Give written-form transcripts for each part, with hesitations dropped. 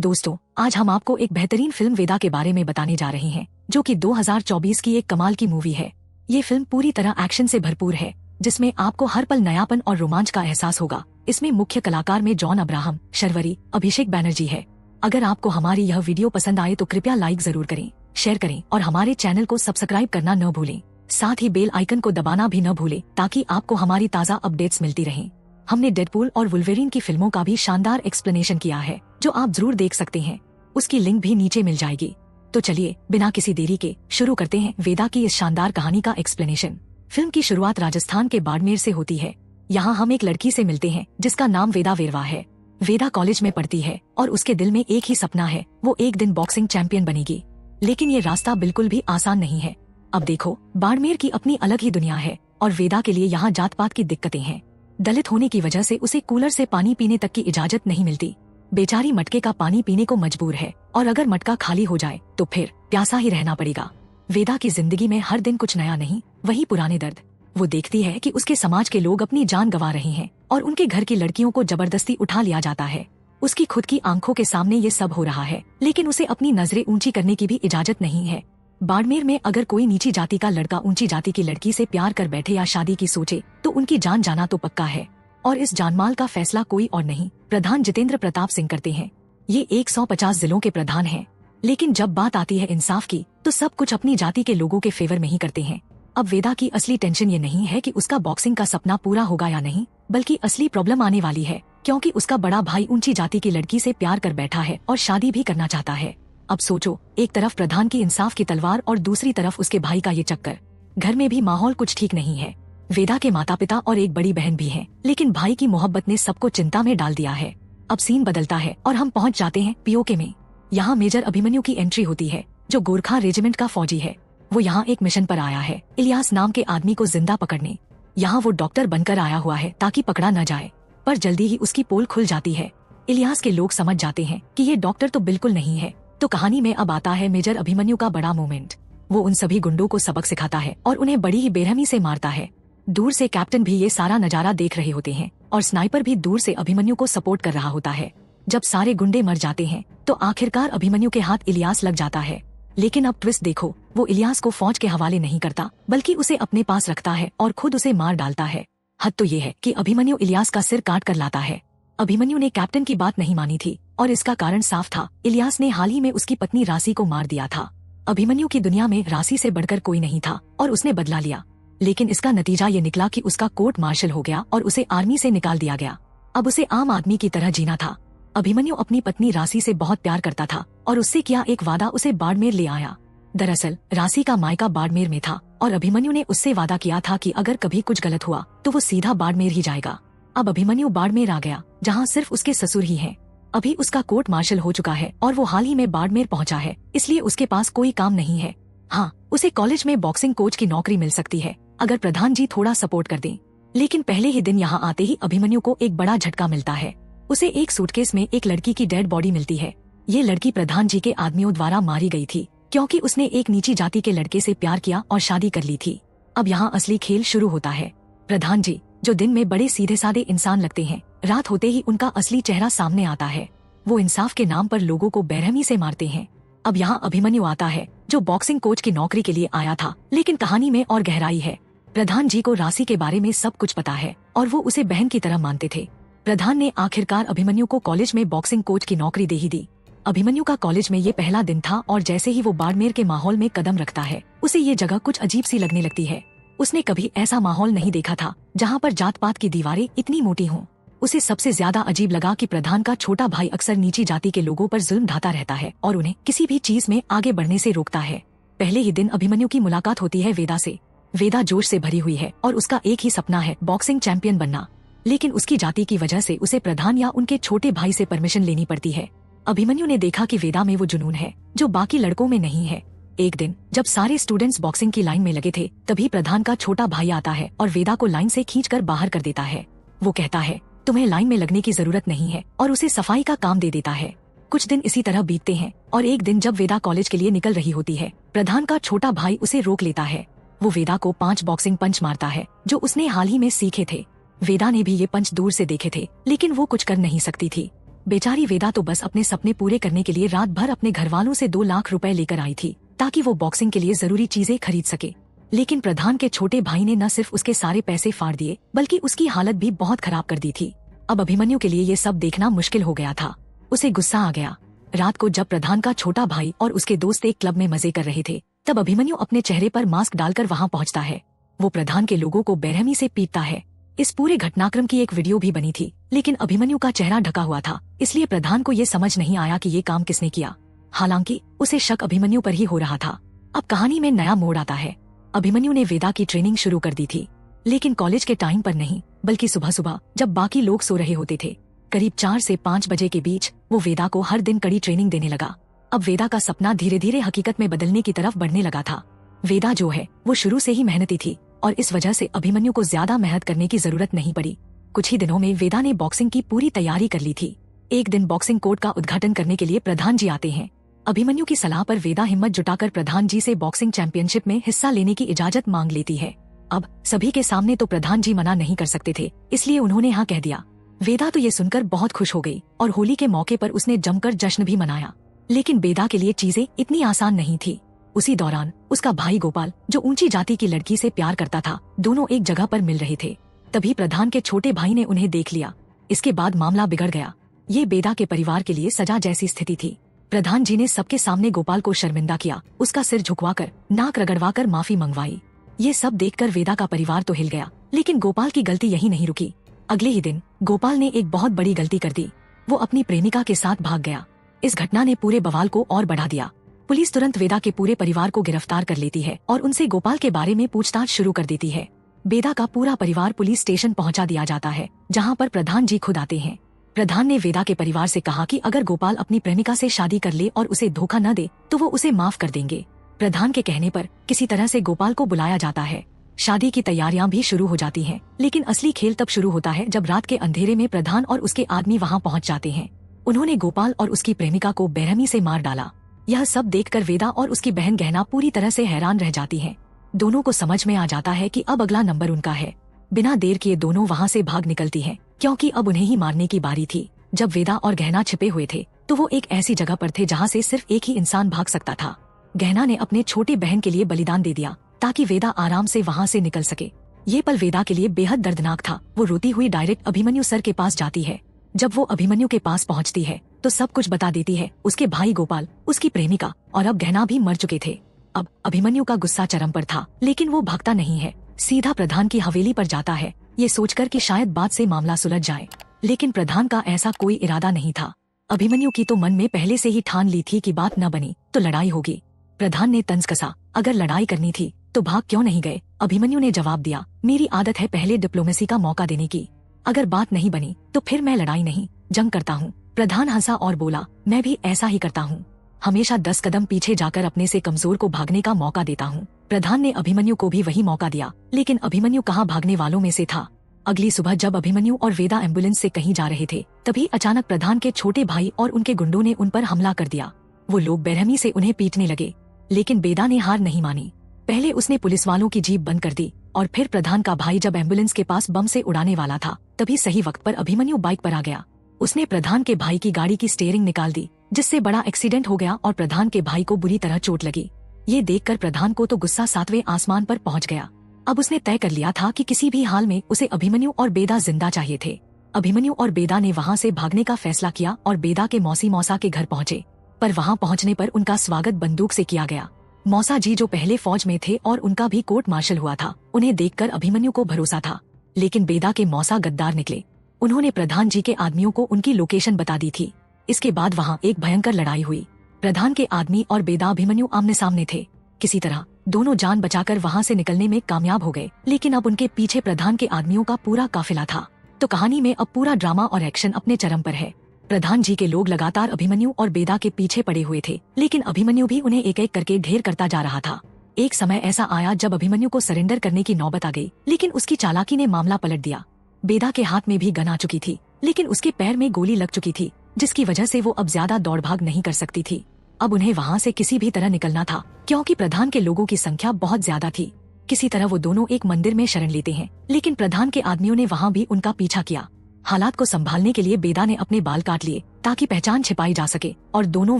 दोस्तों, आज हम आपको एक बेहतरीन फिल्म वेदा के बारे में बताने जा रहे हैं, जो कि 2024 की एक कमाल की मूवी है। ये फिल्म पूरी तरह एक्शन से भरपूर है, जिसमें आपको हर पल नयापन और रोमांच का एहसास होगा। इसमें मुख्य कलाकार में जॉन अब्राहम, शर्वरी, अभिषेक बैनर्जी है। अगर आपको हमारी यह वीडियो पसंद आए तो कृपया लाइक जरूर करें, शेयर करें और हमारे चैनल को सब्सक्राइब करना न भूलें। साथ ही बेल आइकन को दबाना भी न भूलें, ताकि आपको हमारी ताज़ा अपडेट्स मिलती रहें। हमने डेडपूल और वुल्वरीन की फिल्मों का भी शानदार एक्सप्लेनेशन किया है, जो आप जरूर देख सकते हैं। उसकी लिंक भी नीचे मिल जाएगी। तो चलिए बिना किसी देरी के शुरू करते हैं वेदा की इस शानदार कहानी का एक्सप्लेनेशन। फिल्म की शुरुआत राजस्थान के बाड़मेर से होती है। यहाँ हम एक लड़की से मिलते हैं जिसका नाम वेदा वेरवा है। वेदा कॉलेज में पढ़ती है और उसके दिल में एक ही सपना है, वो एक दिन बॉक्सिंग चैंपियन बनेगी। लेकिन ये रास्ता बिल्कुल भी आसान नहीं है। अब देखो, बाड़मेर की अपनी अलग ही दुनिया है और वेदा के लिए यहाँ जात पात की दिक्कतें हैं। दलित होने की वजह से उसे कूलर से पानी पीने तक की इजाजत नहीं मिलती। बेचारी मटके का पानी पीने को मजबूर है और अगर मटका खाली हो जाए तो फिर प्यासा ही रहना पड़ेगा। वेदा की जिंदगी में हर दिन कुछ नया नहीं, वही पुराने दर्द। वो देखती है कि उसके समाज के लोग अपनी जान गंवा रहे हैं और उनके घर की लड़कियों को जबरदस्ती उठा लिया जाता है। उसकी खुद की आंखों के सामने ये सब हो रहा है, लेकिन उसे अपनी नजरें ऊंची करने की भी इजाजत नहीं है। बाड़मेर में अगर कोई नीची जाति का लड़का ऊंची जाति की लड़की से प्यार कर बैठे या शादी की सोचे तो उनकी जान जाना तो पक्का है। और इस जानमाल का फैसला कोई और नहीं, प्रधान जितेंद्र प्रताप सिंह करते हैं। ये 150 जिलों के प्रधान हैं, लेकिन जब बात आती है इंसाफ की तो सब कुछ अपनी जाति के लोगों के फेवर में ही करते हैं। अब वेदा की असली टेंशन ये नहीं है कि उसका बॉक्सिंग का सपना पूरा होगा या नहीं, बल्कि असली प्रॉब्लम आने वाली है, क्योंकि उसका बड़ा भाई ऊंची जाति की लड़की से प्यार कर बैठा है और शादी भी करना चाहता है। अब सोचो, एक तरफ प्रधान की इंसाफ की तलवार और दूसरी तरफ उसके भाई का ये चक्कर। घर में भी माहौल कुछ ठीक नहीं है। वेदा के माता पिता और एक बड़ी बहन भी है, लेकिन भाई की मोहब्बत ने सबको चिंता में डाल दिया है। अब सीन बदलता है और हम पहुंच जाते हैं पीओके में। यहाँ मेजर अभिमन्यु की एंट्री होती है, जो गोरखा रेजिमेंट का फौजी है। वो यहाँ एक मिशन पर आया है, इलियास नाम के आदमी को जिंदा पकड़ने। यहाँ वो डॉक्टर बनकर आया हुआ है ताकि पकड़ा न जाए, पर जल्दी ही उसकी पोल खुल जाती है। इलियास के लोग समझ जाते हैं कि ये डॉक्टर तो बिल्कुल नहीं है। तो कहानी में अब आता है मेजर अभिमन्यु का बड़ा मोमेंट। वो उन सभी गुंडों को सबक सिखाता है और उन्हें बड़ी ही बेरहमी से मारता है। दूर से कैप्टन भी ये सारा नजारा देख रहे होते हैं और स्नाइपर भी दूर से अभिमन्यु को सपोर्ट कर रहा होता है। जब सारे गुंडे मर जाते हैं तो आखिरकार अभिमन्यु के हाथ इलियास लग जाता है। लेकिन अब ट्विस्ट देखो, वो इलियास को फौज के हवाले नहीं करता, बल्कि उसे अपने पास रखता है और खुद उसे मार डालता है। हद तो ये है कि अभिमन्यु इलियास का सिर काट कर लाता है। अभिमन्यु ने कैप्टन की बात नहीं मानी थी और इसका कारण साफ था, इलियास ने हाल ही में उसकी पत्नी राशि को मार दिया था। अभिमन्यु की दुनिया में राशि से बढ़कर कोई नहीं था और उसने बदला लिया, लेकिन इसका नतीजा ये निकला कि उसका कोर्ट मार्शल हो गया और उसे आर्मी से निकाल दिया गया। अब उसे आम आदमी की तरह जीना था। अभिमन्यु अपनी पत्नी राशि से बहुत प्यार करता था और उससे किया एक वादा उसे बाड़मेर ले आया। दरअसल राशि का मायका बाड़मेर में था और अभिमन्यु ने उससे वादा किया था कि अगर कभी कुछ गलत हुआ तो वो सीधा बाड़मेर ही जाएगा। अब अभिमन्यु बाड़मेर आ गया, जहाँ सिर्फ उसके ससुर ही हैं। अभी उसका कोर्ट मार्शल हो चुका है और वो हाल ही में बाड़मेर पहुंचा है, इसलिए उसके पास कोई काम नहीं है। हाँ, उसे कॉलेज में बॉक्सिंग कोच की नौकरी मिल सकती है अगर प्रधान जी थोड़ा सपोर्ट कर दें। लेकिन पहले ही दिन यहाँ आते ही अभिमन्यु को एक बड़ा झटका मिलता है। उसे एक सूटकेस में एक लड़की की डेड बॉडी मिलती है। ये लड़की प्रधान जी के आदमियों द्वारा मारी गई थी, क्योंकि उसने एक नीची जाति के लड़के से प्यार किया और शादी कर ली थी। अब यहाँ असली खेल शुरू होता है। प्रधान जी, जो दिन में बड़े सीधे साधे इंसान लगते हैं, रात होते ही उनका असली चेहरा सामने आता है। वो इंसाफ के नाम पर लोगों को बेरहमी से मारते हैं। अब यहाँ अभिमन्यु आता है, जो बॉक्सिंग कोच की नौकरी के लिए आया था, लेकिन कहानी में और गहराई है। प्रधान जी को राशि के बारे में सब कुछ पता है और वो उसे बहन की तरह मानते थे। प्रधान ने आखिरकार अभिमन्यु को कॉलेज में बॉक्सिंग कोच की नौकरी दे ही दी। अभिमन्यु का कॉलेज में ये पहला दिन था और जैसे ही वो बाड़मेर के माहौल में कदम रखता है, उसे ये जगह कुछ अजीब सी लगने लगती है। उसने कभी ऐसा माहौल नहीं देखा था जहाँ पर जात पात की दीवारें इतनी मोटी हों। उसे सबसे ज्यादा अजीब लगा कि प्रधान का छोटा भाई अक्सर नीची जाति के लोगों पर जुल्म ढाता रहता है और उन्हें किसी भी चीज में आगे बढ़ने से रोकता है। पहले ही दिन अभिमन्यु की मुलाकात होती है वेदा से। वेदा जोश से भरी हुई है और उसका एक ही सपना है, बॉक्सिंग चैंपियन बनना। लेकिन उसकी जाति की वजह से उसे प्रधान या उनके छोटे भाई से परमिशन लेनी पड़ती है। अभिमन्यु ने देखा कि वेदा में वो जुनून है जो बाकी लड़कों में नहीं है। एक दिन जब सारे स्टूडेंट्स बॉक्सिंग की लाइन में लगे थे, तभी प्रधान का छोटा भाई आता है और वेदा को लाइन से खींचकर बाहर कर देता है। वो कहता है, तुम्हें लाइन में लगने की जरूरत नहीं है, और उसे सफाई का काम दे देता है। कुछ दिन इसी तरह बीतते हैं और एक दिन जब वेदा कॉलेज के लिए निकल रही होती है, प्रधान का छोटा भाई उसे रोक लेता है। वो वेदा को 5 बॉक्सिंग पंच मारता है जो उसने हाल ही में सीखे थे। वेदा ने भी ये पंच दूर से देखे थे, लेकिन वो कुछ कर नहीं सकती थी। बेचारी वेदा तो बस अपने सपने पूरे करने के लिए रात भर अपने घर वालों से 2 लाख रुपए लेकर आई थी ताकि वो बॉक्सिंग के लिए जरूरी चीजें खरीद सके। लेकिन प्रधान के छोटे भाई ने न सिर्फ उसके सारे पैसे फाड़ दिए बल्कि उसकी हालत भी बहुत खराब कर दी थी। अब अभिमन्यु के लिए ये सब देखना मुश्किल हो गया था। उसे गुस्सा आ गया। रात को जब प्रधान का छोटा भाई और उसके दोस्त एक क्लब में मजे कर रहे थे, तब अभिमन्यु अपने चेहरे पर मास्क डालकर वहां पहुंचता है। वो प्रधान के लोगों को बेरहमी से पीटता है। इस पूरे घटनाक्रम की एक वीडियो भी बनी थी, लेकिन अभिमन्यु का चेहरा ढका हुआ था, इसलिए प्रधान को ये समझ नहीं आया कि ये काम किसने किया। हालांकि उसे शक अभिमन्यु पर ही हो रहा था। अब कहानी में नया मोड़ आता है। अभिमन्यु ने वेदा की ट्रेनिंग शुरू कर दी थी, लेकिन कॉलेज के टाइम पर नहीं बल्कि सुबह सुबह जब बाकी लोग सो रहे होते थे। करीब 4 से 5 बजे के बीच वो वेदा को हर दिन कड़ी ट्रेनिंग देने लगा। अब वेदा का सपना धीरे धीरे हकीकत में बदलने की तरफ बढ़ने लगा था। वेदा जो है वो शुरू से ही मेहनती थी और इस वजह से अभिमन्यु को ज्यादा मेहनत करने की जरूरत नहीं पड़ी। कुछ ही दिनों में वेदा ने बॉक्सिंग की पूरी तैयारी कर ली थी। एक दिन बॉक्सिंग कोर्ट का उद्घाटन करने के लिए प्रधान जी आते हैं। अभिमन्यु की सलाह पर वेदा हिम्मत जुटाकर प्रधान जी से बॉक्सिंग चैंपियनशिप में हिस्सा लेने की इजाजत मांग लेती है। अब सभी के सामने तो प्रधान जी मना नहीं कर सकते थे, इसलिए उन्होंने हाँ कह दिया। वेदा तो ये सुनकर बहुत खुश हो गई और होली के मौके पर उसने जमकर जश्न भी मनाया। लेकिन वेदा के लिए चीजें इतनी आसान नहीं थी। उसी दौरान उसका भाई गोपाल, जो ऊंची जाति की लड़की से प्यार करता था, दोनों एक जगह पर मिल रहे थे। तभी प्रधान के छोटे भाई ने उन्हें देख लिया। इसके बाद मामला बिगड़ गया। ये वेदा के परिवार के लिए सजा जैसी स्थिति थी। प्रधान जी ने सबके सामने गोपाल को शर्मिंदा किया, उसका सिर झुकवाकर, नाक रगड़वाकर माफी मंगवाई। ये सब देखकर वेदा का परिवार तो हिल गया, लेकिन गोपाल की गलती यही नहीं रुकी। अगले ही दिन गोपाल ने एक बहुत बड़ी गलती कर दी। वो अपनी प्रेमिका के साथ भाग गया। इस घटना ने पूरे बवाल को और बढ़ा दिया। पुलिस तुरंत वेदा के पूरे परिवार को गिरफ्तार कर लेती है और उनसे गोपाल के बारे में पूछताछ शुरू कर देती है। वेदा का पूरा परिवार पुलिस स्टेशन पहुंचा दिया जाता है, जहां पर प्रधान जी खुद आते हैं। प्रधान ने वेदा के परिवार से कहा कि अगर गोपाल अपनी प्रेमिका से शादी कर ले और उसे धोखा न दे तो वो उसे माफ कर देंगे। प्रधान के कहने पर किसी तरह से गोपाल को बुलाया जाता है। शादी की तैयारियां भी शुरू हो जाती हैं, लेकिन असली खेल तब शुरू होता है जब रात के अंधेरे में प्रधान और उसके आदमी वहां पहुंच जाते हैं। उन्होंने गोपाल और उसकी प्रेमिका को बेरहमी से मार डाला। यह सब देखकर वेदा और उसकी बहन गहना पूरी तरह से हैरान रह जाती हैं। दोनों को समझ में आ जाता है कि अब अगला नंबर उनका है। बिना देर किए दोनों वहां से भाग निकलती हैं, क्योंकि अब उन्हें ही मारने की बारी थी। जब वेदा और गहना छिपे हुए थे तो वो एक ऐसी जगह पर थे जहाँ से सिर्फ एक ही इंसान भाग सकता था। गहना ने अपने छोटे बहन के लिए बलिदान दे दिया ताकि वेदा आराम से वहाँ से निकल सके। ये पल वेदा के लिए बेहद दर्दनाक था। वो रोती हुई डायरेक्ट अभिमन्यु सर के पास जाती है। जब वो अभिमन्यु के पास पहुंचती है तो सब कुछ बता देती है। उसके भाई गोपाल, उसकी प्रेमिका और अब गहना भी मर चुके थे। अब अभिमन्यु का गुस्सा चरम पर था, लेकिन वो भागता नहीं है, सीधा प्रधान की हवेली पर जाता है, ये सोचकर कि शायद बात से मामला सुलझ जाए। लेकिन प्रधान का ऐसा कोई इरादा नहीं था। अभिमन्यु की तो मन में पहले से ही ठान ली थी कि बात न बनी तो लड़ाई होगी। प्रधान ने तंज कसा, अगर लड़ाई करनी थी तो भाग क्यों नहीं गए? अभिमन्यु ने जवाब दिया, मेरी आदत है पहले डिप्लोमेसी का मौका देने की। अगर बात नहीं बनी तो फिर मैं लड़ाई नहीं, जंग करता हूँ। प्रधान हंसा और बोला, मैं भी ऐसा ही करता हूँ, हमेशा 10 कदम पीछे जाकर अपने से कमजोर को भागने का मौका देता हूँ। प्रधान ने अभिमन्यु को भी वही मौका दिया, लेकिन अभिमन्यु कहाँ भागने वालों में से था। अगली सुबह जब अभिमन्यु और वेदा एम्बुलेंस से कहीं जा रहे थे, तभी अचानक प्रधान के छोटे भाई और उनके गुंडों ने उन पर हमला कर दिया। वो लोग बेरहमी से उन्हें पीटने लगे, लेकिन वेदा ने हार नहीं मानी। पहले उसने पुलिस वालों की जीप बंद कर दी और फिर प्रधान का भाई जब एम्बुलेंस के पास बम से उड़ाने वाला था, तभी सही वक्त पर अभिमन्यु बाइक पर आ गया। उसने प्रधान के भाई की गाड़ी की स्टीयरिंग निकाल दी, जिससे बड़ा एक्सीडेंट हो गया और प्रधान के भाई को बुरी तरह चोट लगी। ये देखकर प्रधान को तो गुस्सा 7वें आसमान पर पहुंच गया। अब उसने तय कर लिया था कि किसी भी हाल में उसे अभिमन्यु और बेदा जिंदा चाहिए थे। अभिमन्यु और बेदा ने वहाँ से भागने का फैसला किया और बेदा के मौसी मौसा के घर पहुँचे, पर वहाँ पहुँचने पर उनका स्वागत बंदूक से किया गया। मौसा जी जो पहले फौज में थे और उनका भी कोर्ट मार्शल हुआ था, उन्हें देखकर अभिमन्यु को भरोसा था, लेकिन बेदा के मौसा गद्दार निकले। उन्होंने प्रधान जी के आदमियों को उनकी लोकेशन बता दी थी। इसके बाद वहाँ एक भयंकर लड़ाई हुई। प्रधान के आदमी और बेदा अभिमन्यु आमने सामने थे। किसी तरह दोनों जान बचाकर वहाँ से निकलने में कामयाब हो गए, लेकिन अब उनके पीछे प्रधान के आदमियों का पूरा काफिला था। तो कहानी में अब पूरा ड्रामा और एक्शन अपने चरम पर है। प्रधान जी के लोग लगातार अभिमन्यु और बेदा के पीछे पड़े हुए थे, लेकिन अभिमन्यु भी उन्हें एक एक करके ढेर करता जा रहा था। एक समय ऐसा आया जब अभिमन्यु को सरेंडर करने की नौबत आ गई, लेकिन उसकी चालाकी ने मामला पलट दिया। बेदा के हाथ में भी गन आ चुकी थी, लेकिन उसके पैर में गोली लग चुकी थी, जिसकी वजह से वो अब ज्यादा दौड़ भाग नहीं कर सकती थी। अब उन्हें वहाँ से किसी भी तरह निकलना था, क्योंकि प्रधान के लोगों की संख्या बहुत ज्यादा थी। किसी तरह वो दोनों एक मंदिर में शरण लेते हैं, लेकिन प्रधान के आदमियों ने वहाँ भी उनका पीछा किया। हालात को संभालने के लिए बेदा ने अपने बाल काट लिए ताकि पहचान छिपाई जा सके और दोनों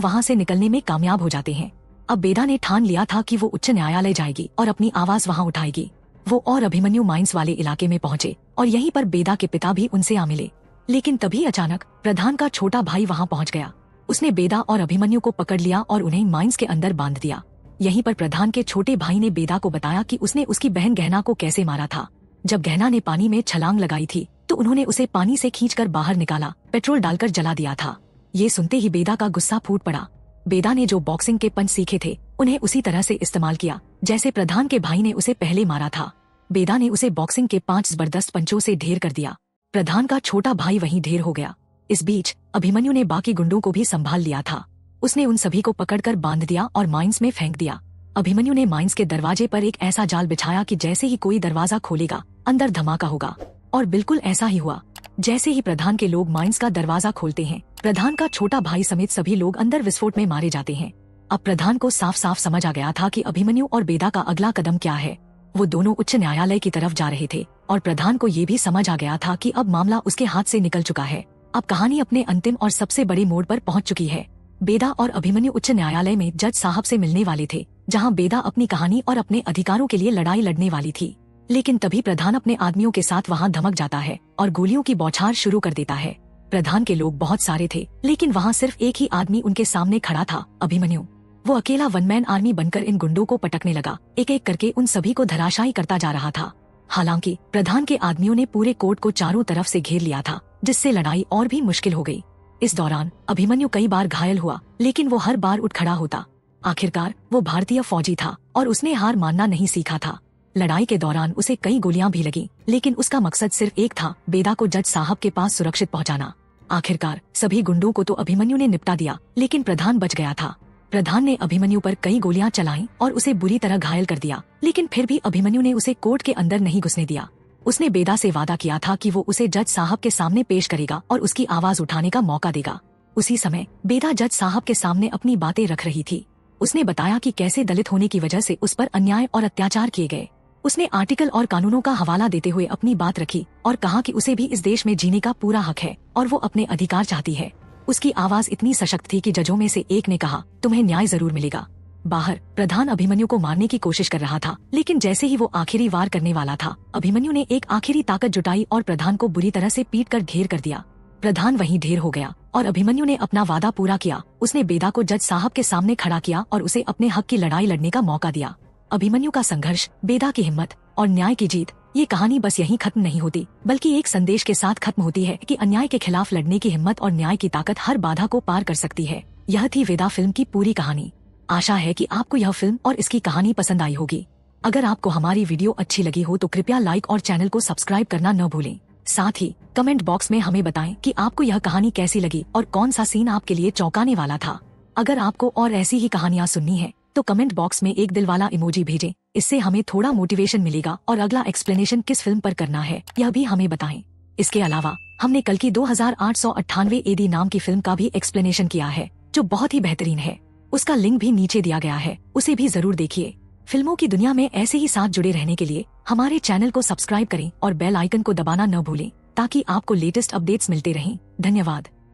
वहाँ से निकलने में कामयाब हो जाते हैं। अब बेदा ने ठान लिया था कि वो उच्च न्यायालय जाएगी और अपनी आवाज वहाँ उठाएगी। वो और अभिमन्यु माइंस वाले इलाके में पहुँचे और यहीं पर बेदा के पिता भी उनसे आ मिले। लेकिन तभी अचानक प्रधान का छोटा भाई वहाँ पहुँच गया। उसने बेदा और अभिमन्यु को पकड़ लिया और उन्हें माइंस के अंदर बांध दिया। यहीं पर प्रधान के छोटे भाई ने बेदा को बताया कि उसने उसकी बहन गहना को कैसे मारा था। जब गहना ने पानी में छलांग लगाई थी तो उन्होंने उसे पानी से खींचकर बाहर निकाला, पेट्रोल डालकर जला दिया था। ये सुनते ही बेदा का गुस्सा फूट पड़ा। बेदा ने जो बॉक्सिंग के पंच सीखे थे उन्हें उसी तरह से इस्तेमाल किया जैसे प्रधान के भाई ने उसे पहले मारा था। बेदा ने उसे बॉक्सिंग के 5 जबरदस्त पंचों से ढेर कर दिया। प्रधान का छोटा भाई वहीं ढेर हो गया। इस बीच अभिमन्यु ने बाकी गुंडों को भी संभाल लिया था। उसने उन सभी को पकड़कर बांध दिया और माइंस में फेंक दिया। अभिमन्यु ने माइंस के दरवाजे पर एक ऐसा जाल बिछाया कि जैसे ही कोई दरवाजा खोलेगा अंदर धमाका होगा, और बिल्कुल ऐसा ही हुआ। जैसे ही प्रधान के लोग माइंस का दरवाजा खोलते हैं, प्रधान का छोटा भाई समेत सभी लोग अंदर विस्फोट में मारे जाते हैं। अब प्रधान को साफ साफ समझ आ गया था कि अभिमन्यु और बेदा का अगला कदम क्या है। वो दोनों उच्च न्यायालय की तरफ जा रहे थे और प्रधान को ये भी समझ आ गया था कि अब मामला उसके हाथ से निकल चुका है। अब कहानी अपने अंतिम और सबसे बड़े मोड़ पर पहुंच चुकी है। बेदा और अभिमन्यु उच्च न्यायालय में जज साहब से मिलने वाले थे, जहां बेदा अपनी कहानी और अपने अधिकारों के लिए लड़ाई लड़ने वाली थी। लेकिन तभी प्रधान अपने आदमियों के साथ वहां धमक जाता है और गोलियों की बौछार शुरू कर देता है। प्रधान के लोग बहुत सारे थे लेकिन वहां सिर्फ एक ही आदमी उनके सामने खड़ा था, अभिमन्यु। वो अकेला वन मैन आर्मी बनकर इन गुंडों को पटकने लगा, एक एक करके उन सभी को धराशायी करता जा रहा था। हालांकि प्रधान के आदमियों ने पूरे कोर्ट को चारों तरफ से घेर लिया था, जिससे लड़ाई और भी मुश्किल हो गई। इस दौरान अभिमन्यु कई बार घायल हुआ लेकिन वो हर बार उठ खड़ा होता। आखिरकार वो भारतीय फौजी था और उसने हार मानना नहीं सीखा था। लड़ाई के दौरान उसे कई गोलियां भी लगी लेकिन उसका मकसद सिर्फ एक था, बेदा को जज साहब के पास सुरक्षित पहुंचाना। आखिरकार सभी गुंडों को तो अभिमन्यु ने निपटा दिया लेकिन प्रधान बच गया था। प्रधान ने अभिमन्यु पर कई गोलियां चलाईं और उसे बुरी तरह घायल कर दिया, लेकिन फिर भी अभिमन्यु ने उसे कोर्ट के अंदर नहीं घुसने दिया। उसने बेदा से वादा किया था कि वो उसे जज साहब के सामने पेश करेगा और उसकी आवाज उठाने का मौका देगा। उसी समय बेदा जज साहब के सामने अपनी बातें रख रही थी। उसने बताया कि कैसे दलित होने की वजह से उस पर अन्याय और अत्याचार किए गए। उसने आर्टिकल और कानूनों का हवाला देते हुए अपनी बात रखी और कहा कि उसे भी इस देश में जीने का पूरा हक है और वो अपने अधिकार चाहती है। उसकी आवाज इतनी सशक्त थी कि जजों में से एक ने कहा, तुम्हें न्याय जरूर मिलेगा। बाहर प्रधान अभिमन्यु को मारने की कोशिश कर रहा था, लेकिन जैसे ही वो आखिरी वार करने वाला था, अभिमन्यु ने एक आखिरी ताकत जुटाई और प्रधान को बुरी तरह से पीट कर ढेर कर दिया। प्रधान वहीं ढेर हो गया और अभिमन्यु ने अपना वादा पूरा किया। उसने बेदा को जज साहब के सामने खड़ा किया और उसे अपने हक की लड़ाई लड़ने का मौका दिया। अभिमन्यु का संघर्ष, बेदा की हिम्मत और न्याय की जीत, ये कहानी बस यहीं खत्म नहीं होती बल्कि एक संदेश के साथ खत्म होती है कि अन्याय के खिलाफ लड़ने की हिम्मत और न्याय की ताकत हर बाधा को पार कर सकती है। यह थी वेदा फिल्म की पूरी कहानी। आशा है कि आपको यह फिल्म और इसकी कहानी पसंद आई होगी। अगर आपको हमारी वीडियो अच्छी लगी हो तो कृपया लाइक और चैनल को सब्सक्राइब करना न भूलें। साथ ही कमेंट बॉक्स में हमें बताएं कि आपको यह कहानी कैसी लगी और कौन सा सीन आपके लिए चौंकाने वाला था। अगर आपको और ऐसी ही कहानियाँ सुननी है तो कमेंट बॉक्स में एक दिल वाला इमोजी भेजें। इससे हमें थोड़ा मोटिवेशन मिलेगा और अगला एक्सप्लेनेशन किस फिल्म पर करना है यह भी हमें बताएं। इसके अलावा हमने कल की 2898 AD नाम की फिल्म का भी एक्सप्लेनेशन किया है, जो बहुत ही बेहतरीन है। उसका लिंक भी नीचे दिया गया है, उसे भी जरूर देखिए। फिल्मों की दुनिया में ऐसे ही साथ जुड़े रहने के लिए हमारे चैनल को सब्सक्राइब करें और बेल आइकन को दबाना न भूलें ताकि आपको लेटेस्ट अपडेट्स मिलते रहें। धन्यवाद।